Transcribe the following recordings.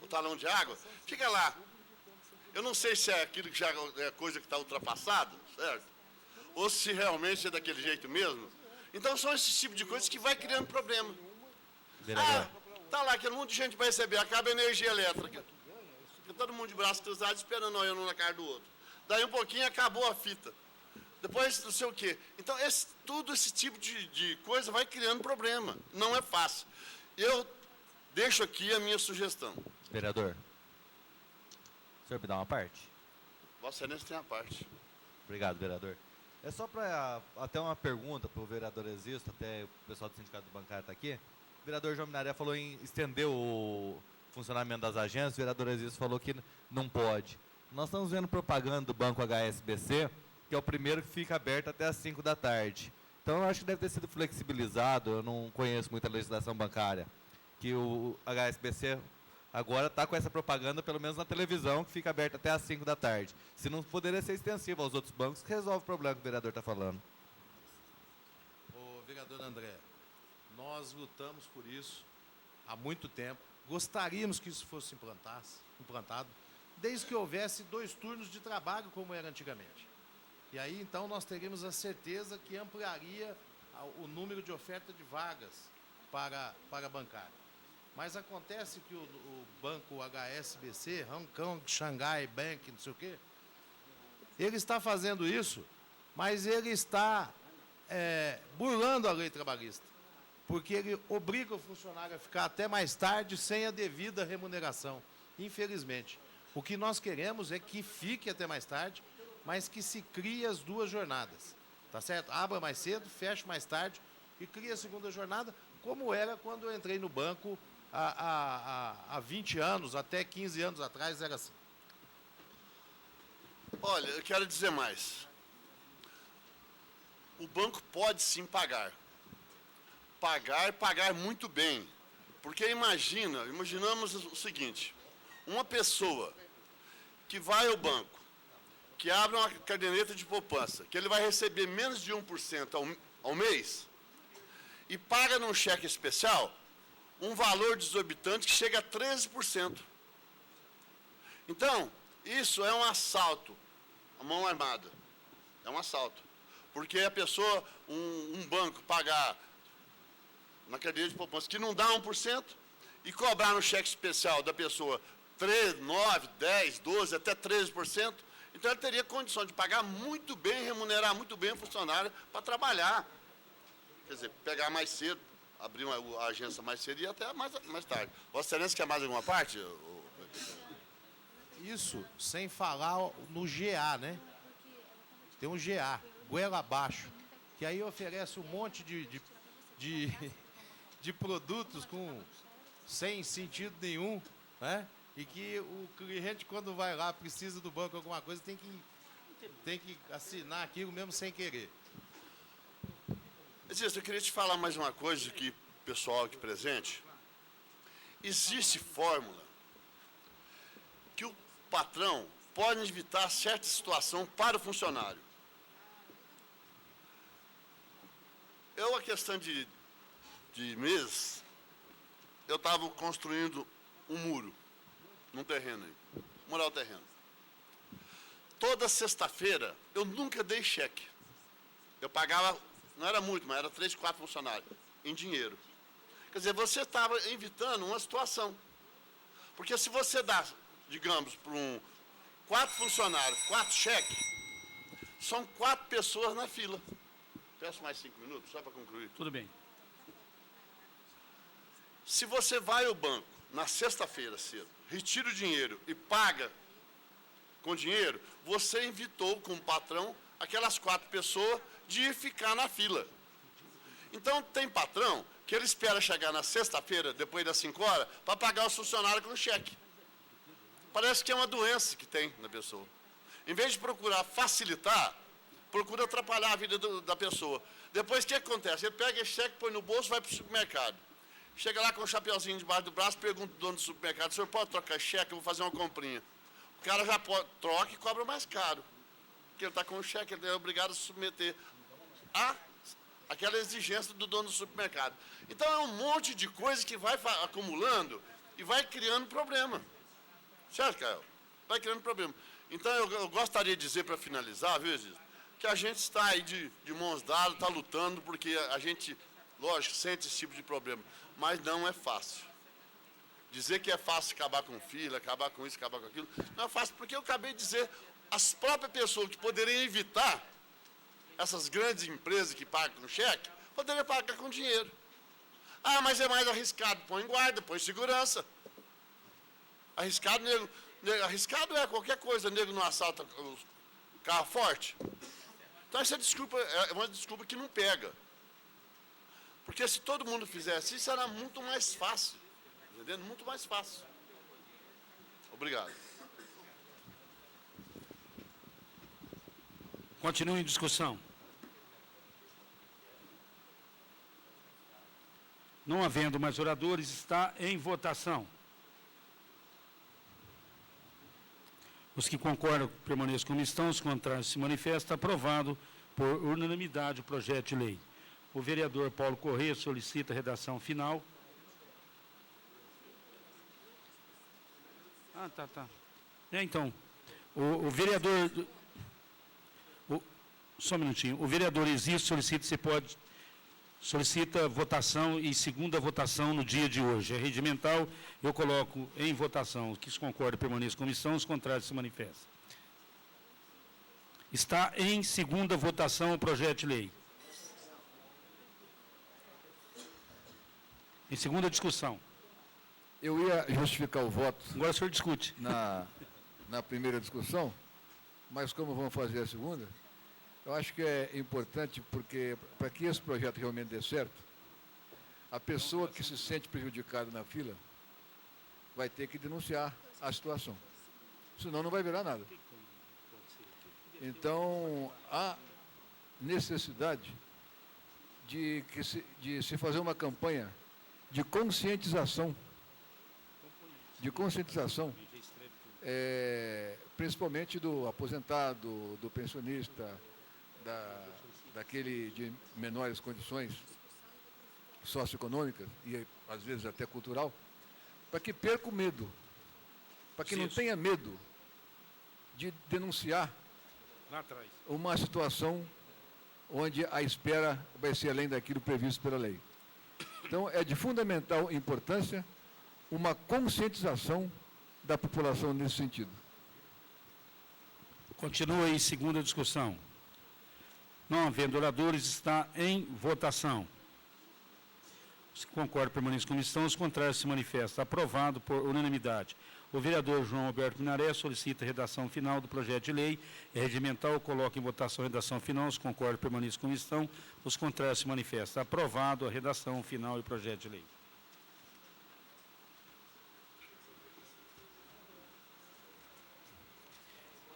o talão de água, fica lá. Eu não sei se é aquilo que já é coisa que está ultrapassada, certo? Ou se realmente é daquele jeito mesmo. Então são esses tipos de coisas que vai criando problema. Ah, tá lá, aquele monte de gente vai receber, acaba a energia elétrica. Fica todo mundo de braço cruzado esperando um na cara do outro. Daí um pouquinho acabou a fita. Depois não sei o quê. Então tudo esse tipo de coisa vai criando problema. Não é fácil. Eu deixo aqui a minha sugestão. Vereador, o senhor me dá uma parte? Vossa Excelência tem a parte. Obrigado, vereador. É só para até uma pergunta para o vereador Existo, até o pessoal do sindicato bancário está aqui. O vereador João Minaré falou em estender o funcionamento das agências, o vereador Existo falou que não pode. Nós estamos vendo propaganda do Banco HSBC, que é o primeiro que fica aberto até às 5 da tarde. Então, eu acho que deve ter sido flexibilizado, eu não conheço muita legislação bancária, que o HSBC agora está com essa propaganda, pelo menos na televisão, que fica aberta até às 5 da tarde. Se não, poderia ser extensivo aos outros bancos, que resolve o problema que o vereador está falando. Ô, vereador André, nós lutamos por isso há muito tempo. Gostaríamos que isso fosse implantado, desde que houvesse 2 turnos de trabalho, como era antigamente. E aí, então, nós teríamos a certeza que ampliaria o número de oferta de vagas para bancário. Mas acontece que o banco HSBC, Hong Kong Shanghai Bank, não sei o quê, ele está fazendo isso, mas ele está burlando a lei trabalhista, porque ele obriga o funcionário a ficar até mais tarde sem a devida remuneração, infelizmente. O que nós queremos é que fique até mais tarde, mas que se crie as 2 jornadas, tá certo? Abra mais cedo, feche mais tarde e crie a segunda jornada, como era quando eu entrei no banco há 20 anos, até 15 anos atrás, era assim. Olha, eu quero dizer mais. O banco pode sim pagar. Pagar muito bem. Porque imaginamos o seguinte, uma pessoa que vai ao banco, que abre uma caderneta de poupança, que ele vai receber menos de 1% ao mês, e paga num cheque especial um valor desorbitante que chega a 13%. Então, isso é um assalto, a mão armada. É um assalto. Porque a pessoa, um banco, pagar na cadeia de poupança que não dá 1% e cobrar no cheque especial da pessoa 3, 9, 10, 12, até 13%, então ele teria condição de pagar muito bem, remunerar muito bem o funcionário para trabalhar. Quer dizer, pegar mais cedo, abrir a agência mais cedo e até mais tarde. Vossa Excelência quer mais alguma parte? Isso sem falar no GA, né? Tem um GA, goela abaixo, que aí oferece um monte de produtos sem sentido nenhum, né? E que o cliente, quando vai lá, precisa do banco alguma coisa, tem que assinar aquilo mesmo sem querer. Eu queria te falar mais uma coisa aqui, pessoal aqui presente. Existe fórmula que o patrão pode evitar certa situação para o funcionário. A questão de meses, eu estava construindo um muro num terreno aí, murar o terreno. Toda sexta-feira, eu nunca dei cheque. Eu pagava, não era muito, mas era 3, 4 funcionários, em dinheiro. Quer dizer, você estava evitando uma situação. Porque se você dá, digamos, para 4 funcionários, 4 cheques, são 4 pessoas na fila. Peço mais 5 minutos, só para concluir. Tudo bem. Se você vai ao banco na sexta-feira cedo, retira o dinheiro e paga com dinheiro, você evitou, como patrão, aquelas 4 pessoas de ficar na fila. Então, tem patrão que ele espera chegar na sexta-feira, depois das 5 horas, para pagar os funcionários com cheque. Parece que é uma doença que tem na pessoa. Em vez de procurar facilitar, procura atrapalhar a vida da pessoa. Depois, o que acontece? Ele pega esse cheque, põe no bolso e vai para o supermercado. Chega lá com um chapeuzinho debaixo do braço, pergunta ao dono do supermercado, o senhor pode trocar cheque? Eu vou fazer uma comprinha. O cara já troca e cobra mais caro. Porque ele está com o cheque, ele é obrigado a se submeter àquela exigência do dono do supermercado. Então, é um monte de coisa que vai acumulando e vai criando problema. Certo, Caio? Vai criando problema. Então, eu gostaria de dizer, para finalizar, viu, Exílio, que a gente está aí de mãos dadas, está lutando, porque a gente, lógico, sente esse tipo de problema, mas não é fácil. Dizer que é fácil acabar com fila, acabar com isso, acabar com aquilo, não é fácil, porque eu acabei de dizer, as próprias pessoas que poderiam evitar essas grandes empresas que pagam com cheque, poderiam pagar com dinheiro. Ah, mas é mais arriscado, põe guarda, põe segurança. Arriscado, arriscado é qualquer coisa, nego não assalta o carro forte. Então essa desculpa é uma desculpa que não pega. Porque se todo mundo fizesse isso, era muito mais fácil. Entendendo? Muito mais fácil. Obrigado. Continue em discussão. Não havendo mais oradores, está em votação. Os que concordam permaneçam como estão, os contrários se manifestam. Aprovado por unanimidade o projeto de lei. O vereador Paulo Corrêa solicita a redação final. Tá. Então, o vereador... só um minutinho. O vereador existe, solicita votação e segunda votação no dia de hoje. É regimental, eu coloco em votação. Os que concordam permaneçam como estão, os contrários se manifestam. Está em segunda votação o projeto de lei. Em segunda discussão. Eu ia justificar o voto Agora o senhor discute. na primeira discussão, mas como vamos fazer a segunda, eu acho que é importante, porque para que esse projeto realmente dê certo, a pessoa que se sente prejudicada na fila vai ter que denunciar a situação. Senão não vai virar nada. Então, há necessidade de se fazer uma campanha de conscientização, principalmente do aposentado, do pensionista, daquele de menores condições socioeconômicas e às vezes até cultural, para que perca o medo, para que não tenha medo de denunciar Lá atrás. uma situação onde a espera vai ser além daquilo previsto pela lei. Então, é de fundamental importância uma conscientização da população nesse sentido. Continua em segunda discussão. Não havendo oradores, está em votação. Os que concordam permaneçam como estão, os contrários se manifestam. Aprovado por unanimidade. O vereador João Alberto Minaré solicita a redação final do projeto de lei. É regimental, coloca em votação a redação final. Os que concordam permaneçam como estão, os contrários se manifestam. Aprovado a redação final e projeto de lei.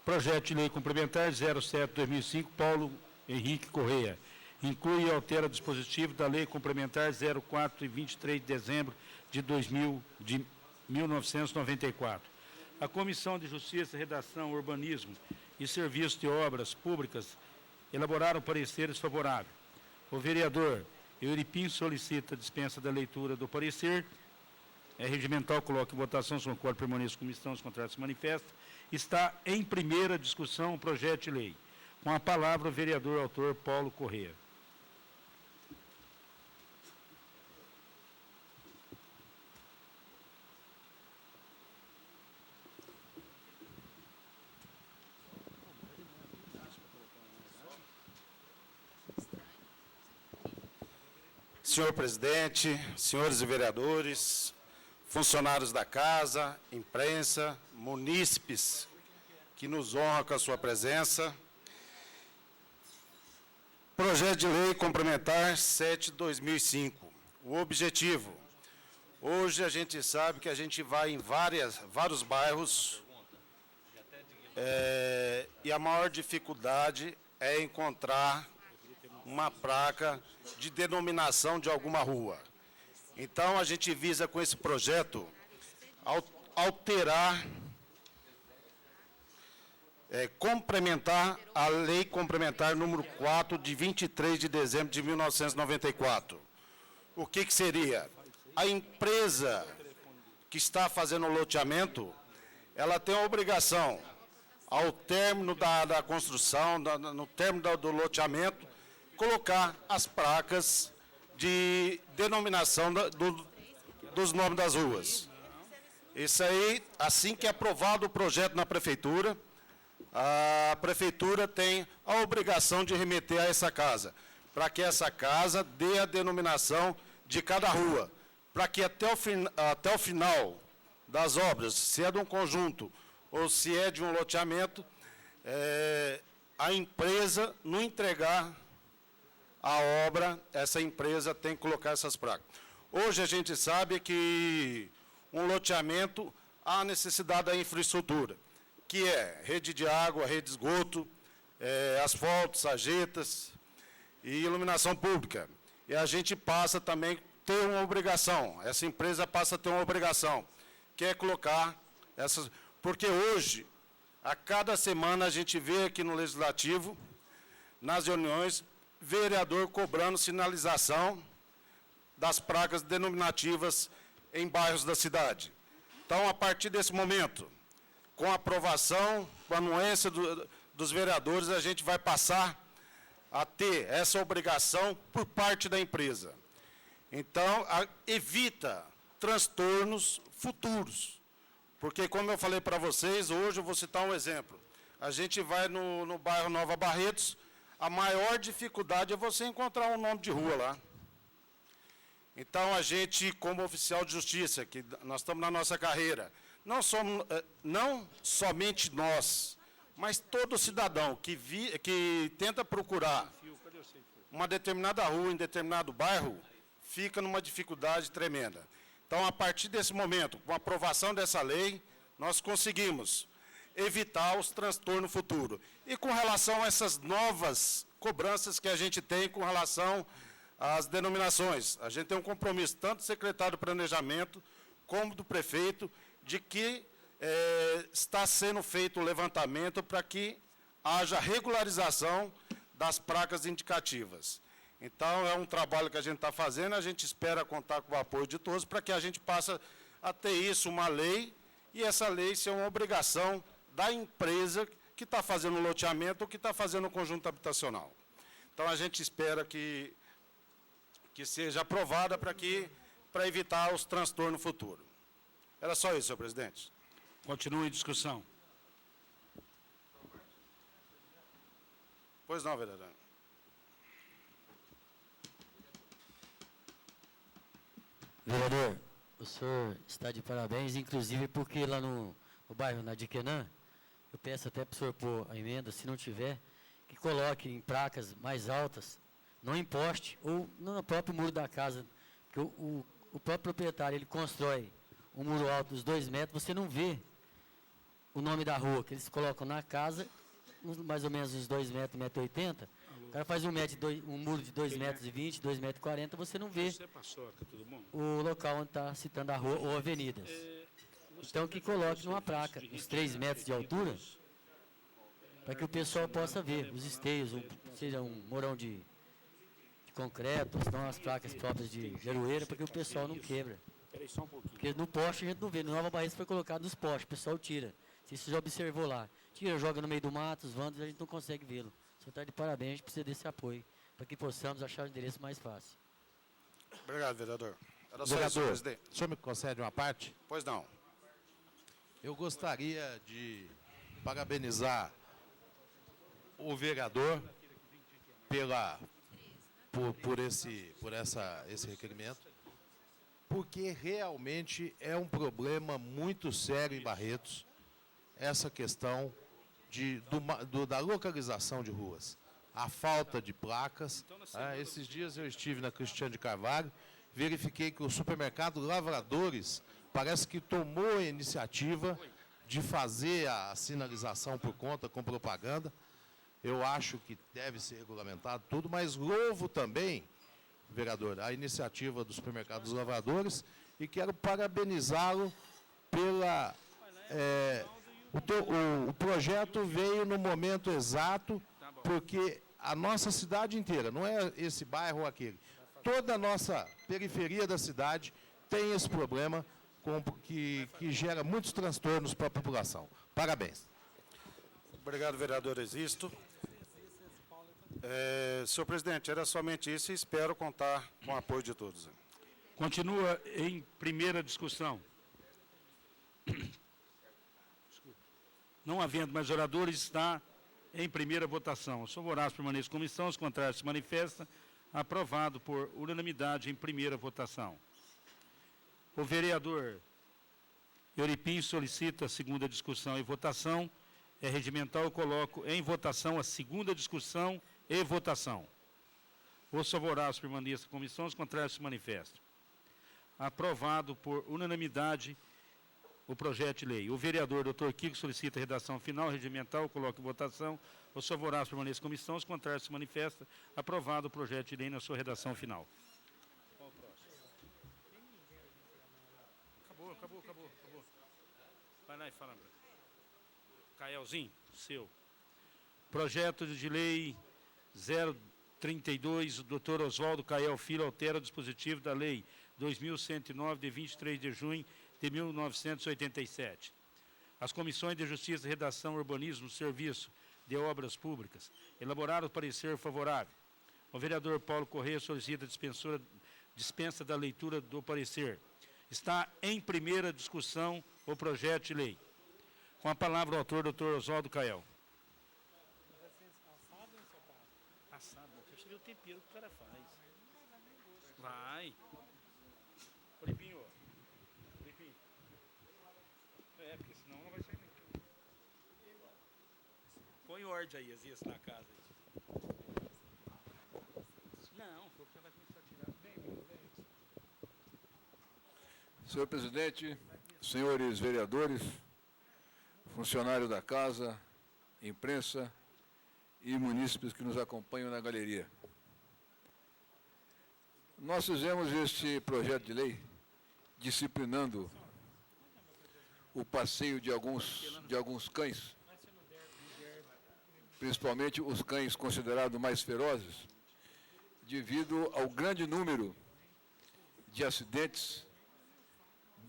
Projeto de lei complementar 07/2005, Paulo Henrique Correia. Inclui e altera dispositivo da lei complementar 04 e 23 de dezembro de 1994. A Comissão de Justiça, Redação, Urbanismo e Serviços de Obras Públicas elaboraram pareceres favoráveis. O vereador Euripim solicita a dispensa da leitura do parecer. É regimental, coloca em votação, se concorda, permaneça como estão, os contrários se manifestam. Está em primeira discussão o projeto de lei. Com a palavra o vereador autor Paulo Correia. Senhor presidente, senhores vereadores, funcionários da casa, imprensa, munícipes que nos honram com a sua presença. Projeto de lei complementar 7/2005. O objetivo. Hoje a gente sabe que a gente vai em vários bairros e a maior dificuldade é encontrar uma placa de denominação de alguma rua. Então, a gente visa com esse projeto alterar, complementar a Lei Complementar número 4, de 23 de dezembro de 1994. O que seria? A empresa que está fazendo o loteamento, ela tem a obrigação, ao término da construção, no término do loteamento, colocar as placas de denominação dos nomes das ruas. Isso aí, assim que é aprovado o projeto na prefeitura, a prefeitura tem a obrigação de remeter a essa casa, para que essa casa dê a denominação de cada rua, para que até o final das obras, se é de um conjunto ou se é de um loteamento, a empresa não entregar a obra, essa empresa tem que colocar essas placas. Hoje a gente sabe que um loteamento há necessidade da infraestrutura, que é rede de água, rede de esgoto, asfalto, sarjetas e iluminação pública. E a gente passa também a ter uma obrigação, essa empresa passa a ter uma obrigação, que é colocar essas... Porque hoje, a cada semana, a gente vê aqui no Legislativo, nas reuniões, vereador cobrando sinalização das placas denominativas em bairros da cidade. Então, a partir desse momento, com a aprovação, com a anuência dos vereadores, a gente vai passar a ter essa obrigação por parte da empresa. Então, evita transtornos futuros. Porque, como eu falei para vocês, hoje eu vou citar um exemplo. A gente vai no bairro Nova Barretos, a maior dificuldade é você encontrar um nome de rua lá. Então, a gente, como oficial de justiça, que nós estamos na nossa carreira, não somente nós, mas todo cidadão que tenta procurar uma determinada rua em determinado bairro, fica numa dificuldade tremenda. Então, a partir desse momento, com a aprovação dessa lei, nós conseguimos evitar os transtornos futuros. E com relação a essas novas cobranças que a gente tem com relação às denominações, a gente tem um compromisso, tanto do secretário do Planejamento, como do prefeito, de que está sendo feito o levantamento para que haja regularização das placas indicativas. Então, é um trabalho que a gente está fazendo, a gente espera contar com o apoio de todos para que a gente passe a ter isso, uma lei, e essa lei ser uma obrigação da empresa que está fazendo o loteamento ou que está fazendo o conjunto habitacional. Então, a gente espera que seja aprovada para evitar os transtornos futuros. Era só isso, senhor presidente. Continua em discussão. Pois não, vereador. Vereador, o senhor está de parabéns, inclusive porque lá no bairro Nadiquenã, eu peço até para o senhor pôr a emenda, se não tiver, que coloque em placas mais altas, não em poste, ou no próprio muro da casa, que o próprio proprietário, ele constrói um muro alto dos 2 metros, você não vê o nome da rua, que eles colocam na casa, mais ou menos uns 2 metros, 1,80 m, o cara faz um muro de 2,20 metros, 2,40 metros, você não vê o local onde está citando a rua ou avenidas. Então, que coloque numa placa, uns 3 metros de altura, para que o pessoal possa ver os esteios, seja um morão de concreto, ou senão as placas próprias de aroeira, para que o pessoal não quebra. Porque no poste a gente não vê, no Nova Barretos foi colocado nos postes, o pessoal tira. Você já observou lá. Tira, joga no meio do mato, os vândalos, a gente não consegue vê-lo. O senhor está de parabéns, a gente precisa desse apoio, para que possamos achar o endereço mais fácil. Obrigado, vereador. Era só isso, Vereador, presidente. o senhor me concede uma parte? Pois não. Eu gostaria de parabenizar o vereador por esse requerimento, porque realmente é um problema muito sério em Barretos, essa questão da localização de ruas, a falta de placas. Esses dias eu estive na Cristiano de Carvalho, verifiquei que o supermercado Lavradores parece que tomou a iniciativa de fazer a sinalização por conta, com propaganda. Eu acho que deve ser regulamentado tudo, mas louvo também, vereador, a iniciativa do supermercado dos Lavradores e quero parabenizá-lo pela... O projeto veio no momento exato, porque a nossa cidade inteira, não é esse bairro ou aquele, toda a nossa periferia da cidade tem esse problema que gera muitos transtornos para a população. Parabéns. Obrigado, vereador Existo. Senhor presidente, era somente isso e espero contar com o apoio de todos. Continua em primeira discussão. Não havendo mais oradores, está em primeira votação. Os favoráveis permanecem em comissão, os contrários se manifestam. Aprovado por unanimidade em primeira votação. O vereador Euripim solicita a segunda discussão e votação. É regimental, eu coloco em votação a segunda discussão e votação. Os favoráveis permanecem em comissão, os contrários se manifestam. Aprovado por unanimidade o projeto de lei. O vereador Dr. Kiko solicita a redação final regimental, coloca em votação. Os favoráveis permanecem em comissão, os contrários se manifestam. Aprovado o projeto de lei na sua redação final. Qual o próximo? Acabou. Vai lá e fala. Caelzinho, seu. Projeto de lei 032, o doutor Oswaldo Cael Filho altera o dispositivo da lei 2109, de 23 de junho de 1987. As comissões de Justiça, Redação, Urbanismo, Serviço de Obras Públicas elaboraram o parecer favorável. O vereador Paulo Corrêa solicita dispensa da leitura do parecer. Está em primeira discussão o projeto de lei. Com a palavra o autor, doutor Oswaldo Cael. Assado, deixa eu ver o tempero que o cara faz. Vai. Olipinho. Porque senão não vai sair nem. Põe ordem aí, Azias, na casa. Não, você vai começar a tirar. Vem. Senhor presidente, senhores vereadores, funcionários da casa, imprensa e munícipes que nos acompanham na galeria. Nós fizemos este projeto de lei disciplinando o passeio de alguns cães, principalmente os cães considerados mais ferozes, devido ao grande número de acidentes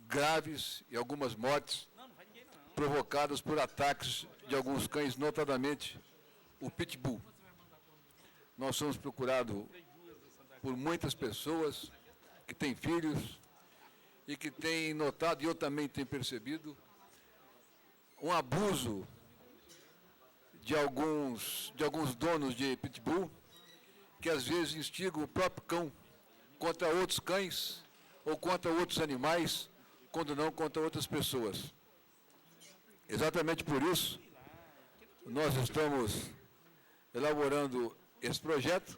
graves e algumas mortes provocadas por ataques de alguns cães, notadamente o pitbull. Nós somos procurados por muitas pessoas que têm filhos e que têm notado, e eu também tenho percebido, um abuso de alguns donos de pitbull, que às vezes instigam o próprio cão contra outros cães ou contra outros animais, quando não contra outras pessoas. Exatamente por isso, nós estamos elaborando esse projeto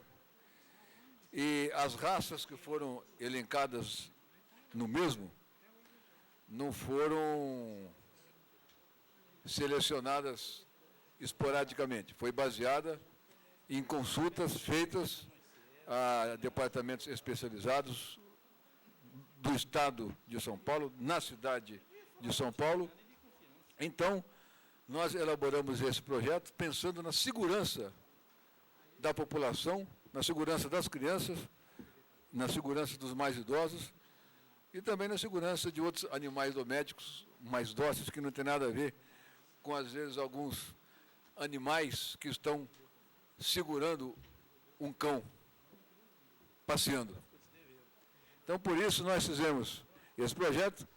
e as raças que foram elencadas no mesmo não foram selecionadas esporadicamente. Foi baseada em consultas feitas a departamentos especializados do Estado de São Paulo, na cidade de São Paulo. Então, nós elaboramos esse projeto pensando na segurança da população, na segurança das crianças, na segurança dos mais idosos e também na segurança de outros animais domésticos mais dóceis, que não tem nada a ver com, às vezes, alguns animais que estão segurando um cão passeando. Então, por isso, nós fizemos esse projeto,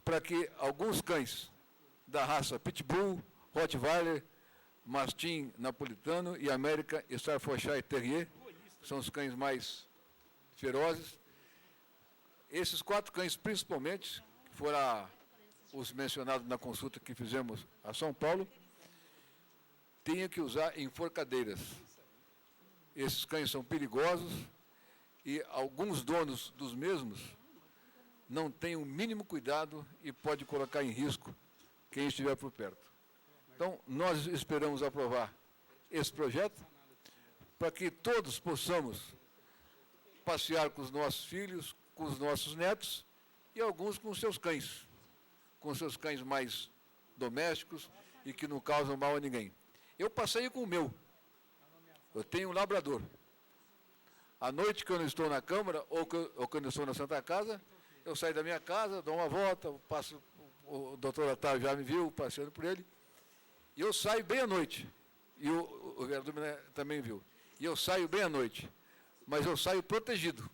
para que alguns cães da raça Pitbull, Rottweiler, Mastim Napolitano e América Staffordshire Terrier, que são os cães mais ferozes. Esses 4 cães, principalmente, que foram os mencionados na consulta que fizemos a São Paulo, tenham que usar enforcadeiras. Esses cães são perigosos e alguns donos dos mesmos não têm o mínimo cuidado e pode colocar em risco quem estiver por perto. Então, nós esperamos aprovar esse projeto para que todos possamos passear com os nossos filhos, com os nossos netos e alguns com seus cães mais domésticos e que não causam mal a ninguém. Eu passeio com o meu. Eu tenho um labrador. À noite que eu não estou na Câmara ou que eu não estou na Santa Casa, Eu saio da minha casa, dou uma volta, passo, o doutor Otávio já me viu passeando por ele, e eu saio bem à noite. E o vereador também viu. E eu saio bem à noite, mas eu saio protegido.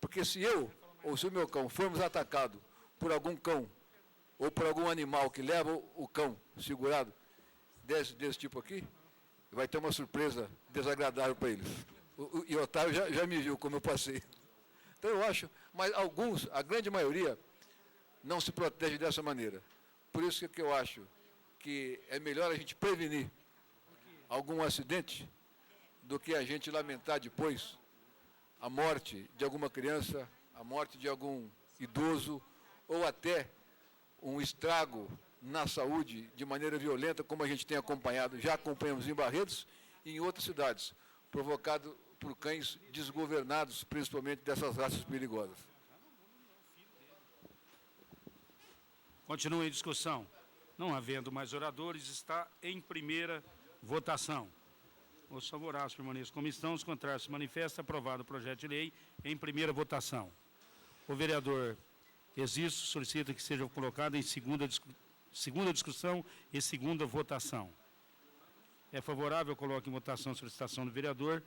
Porque se eu, ou se o meu cão, formos atacados por algum cão, ou por algum animal que leva o cão segurado, desse tipo aqui, vai ter uma surpresa desagradável para eles. E o Otávio já me viu como eu passei. Então eu acho, mas alguns, a grande maioria, não se protege dessa maneira. Por isso que eu acho que é melhor a gente prevenir algum acidente do que a gente lamentar depois a morte de alguma criança, a morte de algum idoso, ou até um estrago na saúde de maneira violenta, como a gente tem acompanhado, já acompanhamos em Barretos e em outras cidades, provocado por cães desgovernados, principalmente dessas raças perigosas. Continua em discussão. Não havendo mais oradores, está em primeira votação. Os favoráveis permaneçam como estão, os contrários se manifestam. Aprovado o projeto de lei em primeira votação. O vereador Existo solicita que seja colocado em segunda discussão e segunda votação. É favorável, coloque em votação a solicitação do vereador.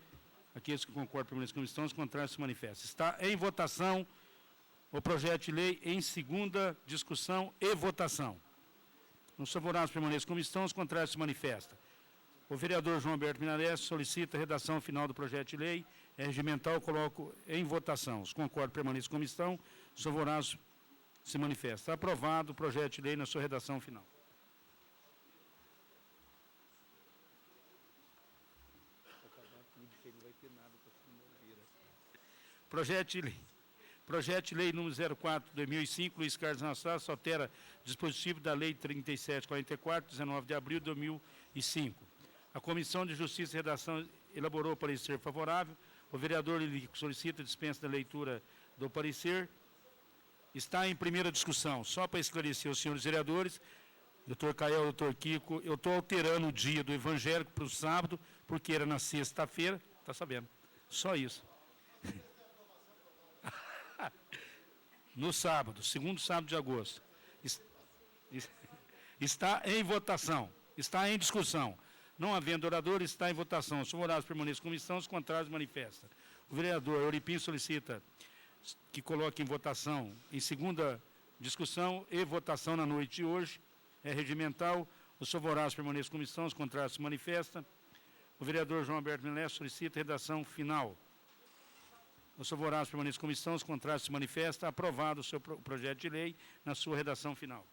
Aqueles que concordam permaneçam como estão, os contrários se manifestam. Está em votação o projeto de lei em segunda discussão e votação. Os favoráveis permaneçam como estão, os contrários se manifestam. O vereador João Alberto Minarés solicita a redação final do projeto de lei. É regimental, coloco em votação. Os concordo permaneçam como estão, os favoráveis se manifestam. Aprovado o projeto de lei na sua redação final. Projeto de lei número 04/2005, Luiz Carlos Nassau, altera dispositivo da lei 3744, 19 de abril de 2005. A Comissão de Justiça e Redação elaborou parecer favorável. O vereador Lilico solicita a dispensa da leitura do parecer. Está em primeira discussão. Só para esclarecer os senhores vereadores, doutor Cael, doutor Kiko, eu estou alterando o dia do evangélico para o sábado, porque era na sexta-feira, está sabendo. Só isso. No sábado, segundo sábado de agosto. Está em votação. Está em discussão. Não havendo orador, está em votação. Os favoráveis permaneçam como estão, os contrários manifestam. O vereador Euripim solicita que coloque em votação, em segunda discussão e votação na noite de hoje. É regimental. Os favoráveis permaneçam como estão, os contrários se manifestam. O vereador João Alberto Milé solicita redação final. Os favoráveis permaneçam como estão, os contrários se manifestam. Aprovado o seu projeto de lei na sua redação final.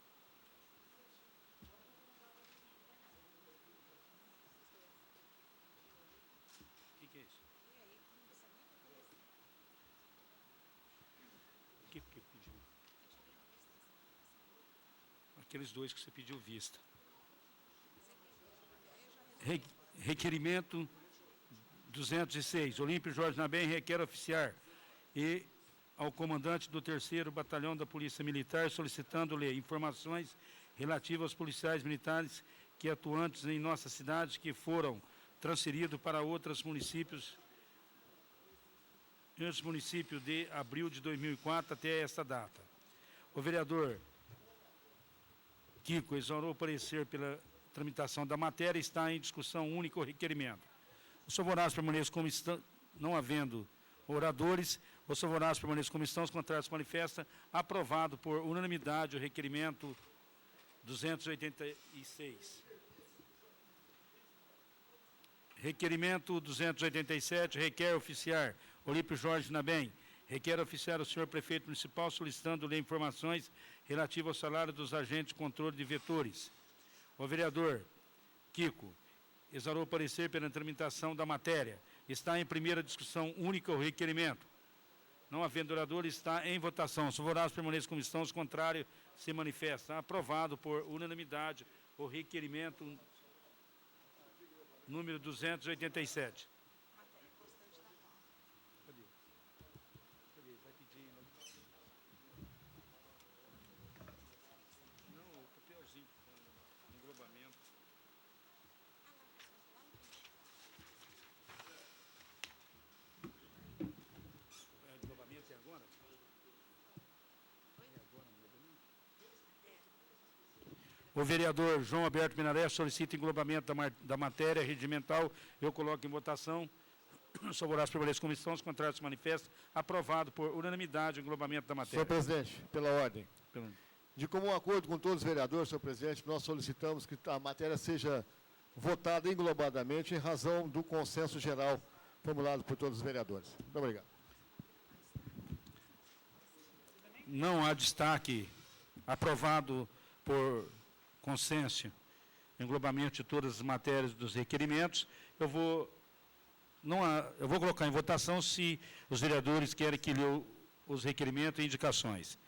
O que é isso? O que pediu? Aqueles dois que você pediu vista. Requerimento 206. Olímpio Jorge Nabem requer oficiar e ao comandante do 3º Batalhão da Polícia Militar solicitando-lhe informações relativas aos policiais militares que atuantes em nossa cidade que foram transferidos para outros municípios de abril de 2004 até esta data. O vereador Kiko exonerou o parecer pela tramitação da matéria. Está em discussão única o requerimento. Os favoráveis permaneçam como estão, não havendo oradores. Os favoráveis permaneçam como estão, os contrários se manifestam. Aprovado por unanimidade o requerimento 286. Requerimento 287, requer oficiar Olímpio Jorge Nabem. Requer oficiar o senhor prefeito municipal solicitando-lhe informações relativas ao salário dos agentes de controle de vetores. O vereador Kiko exarou o parecer pela tramitação da matéria. Está em primeira discussão única o requerimento. Não havendo orador, está em votação. Os favoráveis permaneçam como estão, os contrários se manifestam. Aprovado por unanimidade o requerimento número 287. Vai pedir. Não, o papelzinho com englobamento. Englobamento é agora? O vereador João Alberto Minaré solicita englobamento da matéria regimental. Eu coloco em votação. Sou voraz por essa comissão, os contrários se manifestam. Aprovado por unanimidade o englobamento da matéria. Senhor presidente, pela ordem. De comum acordo com todos os vereadores, senhor presidente, nós solicitamos que a matéria seja votada englobadamente em razão do consenso geral formulado por todos os vereadores. Muito obrigado. Não há destaque. Aprovado por consenso, englobamento de todas as matérias dos requerimentos. Eu vou colocar em votação se os vereadores querem que lê os requerimentos e indicações.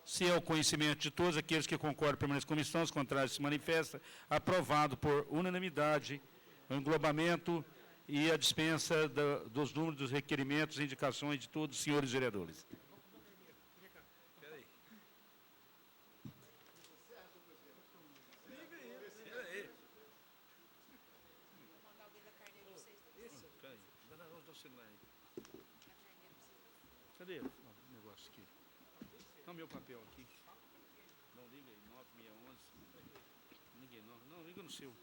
Se é o conhecimento de todos aqueles que concordam permanecem na comissão, os contrários se manifestam. Aprovado por unanimidade o englobamento e a dispensa dos números dos requerimentos e indicações de todos os senhores vereadores. Cadê o negócio aqui? Não, meu papel aqui. Não, liga aí, 9611. Ninguém, não, liga no seu.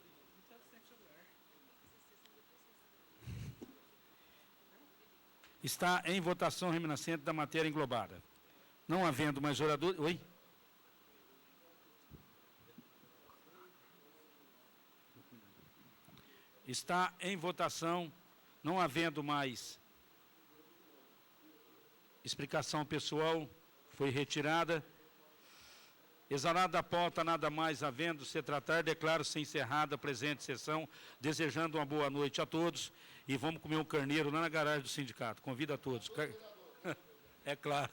Está em votação remanescente da matéria englobada. Não havendo mais oradores... Oi? Está em votação, não havendo mais explicação pessoal, foi retirada. Exaurada da pauta, nada mais havendo se tratar, declaro-se encerrada a presente sessão, desejando uma boa noite a todos e vamos comer um carneiro lá na garagem do sindicato. Convido a todos. É claro.